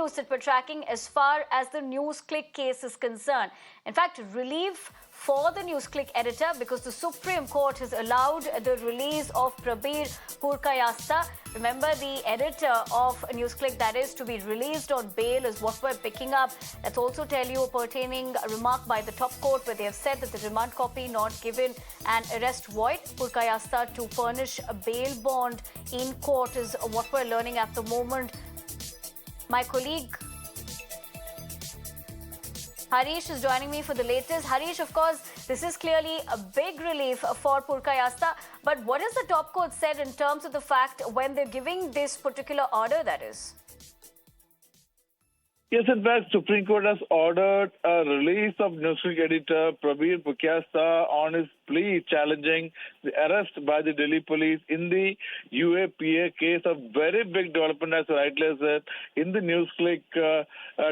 news that we're tracking as far as the NewsClick case is concerned. In fact, relief for the NewsClick editor because the Supreme Court has allowed the release of Prabir Purkayastha. Remember, the editor of NewsClick, that is, to be released on bail is what we're picking up. Let's also tell you a pertaining remark by the top court where they have said that the remand copy not given and arrest void. Purkayastha to furnish a bail bond in court is what we're learning at the moment. My colleague Harish is joining me for the latest. Harish, of course, this is clearly a big relief for Purkayastha. But what has the top court said in terms of the fact when they're giving this particular order, that is? Yes, in fact, Supreme Court has ordered a release of NewsClick editor Prabir Purkayastha on his plea challenging the arrest by the Delhi police in the UAPA case. A very big development, as rightly said, in the NewsClick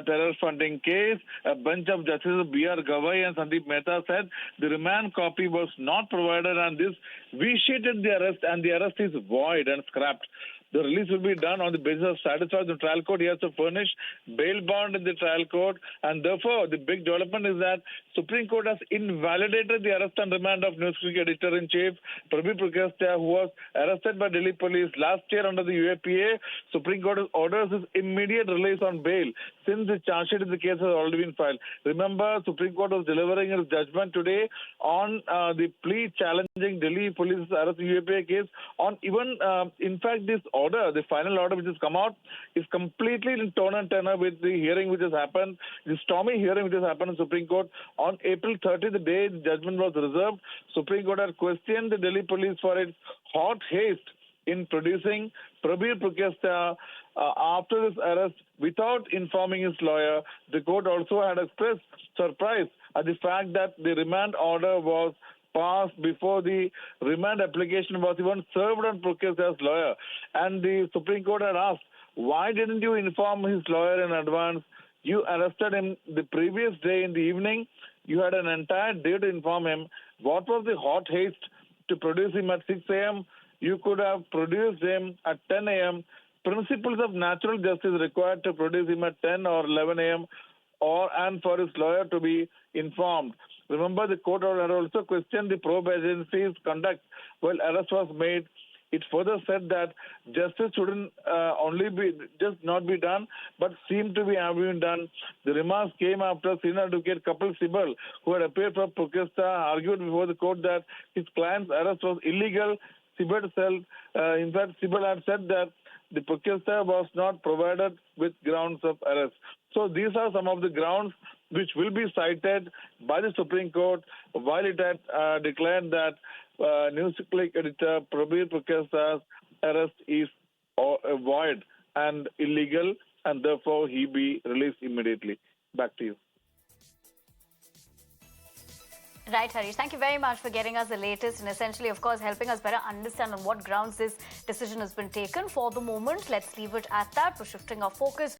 terror funding case. A bunch of justices, B.R. Gavai and Sandeep Mehta, said the remand copy was not provided and this vitiated the arrest and the arrest is void and scrapped. The release will be done on the basis of satisfying the trial court. He has to furnish bail bond in the trial court. And therefore, the big development is that Supreme Court has invalidated the arrest and remand of NewsClick editor-in-chief Prabir Purkayastha, who was arrested by Delhi police last year under the UAPA. Supreme Court orders his immediate release on bail since the charge sheet in the case has already been filed. Remember, Supreme Court was delivering its judgment today on the plea challenging Delhi police's arrest in the UAPA case. On even, in fact, this order, the final order which has come out, is completely in tone and tenor with the hearing which has happened, the stormy hearing which has happened in Supreme Court on April 30, the day the judgment was reserved. Supreme Court had questioned the Delhi police for its hot haste in producing Prabir Purkayastha after his arrest without informing his lawyer. The court also had expressed surprise at the fact that the remand order was passed before the remand application was even served on Purkayastha's lawyer. And the Supreme Court had asked, why didn't you inform his lawyer in advance? You arrested him the previous day in the evening. You had an entire day to inform him. What was the hot haste to produce him at 6 a.m.? You could have produced him at 10 a.m. Principles of natural justice required to produce him at 10 or 11 a.m. and for his lawyer to be informed. Remember, the court had also questioned the probe agency's conduct while arrest was made. It further said that justice shouldn't not be done, but seem to be having done. The remarks came after senior advocate Kapil Sibal, who had appeared for Purkayastha, argued before the court that his client's arrest was illegal. Sibal had said that the Purkayastha was not provided with grounds of arrest. So these are some of the grounds which will be cited by the Supreme Court while it had declared that NewsClick editor Prabir Purkayastha's arrest is void and illegal, and therefore he be released immediately. Back to you. Right, Harish. Thank you very much for getting us the latest and essentially, of course, helping us better understand on what grounds this decision has been taken. For the moment, let's leave it at that. We're shifting our focus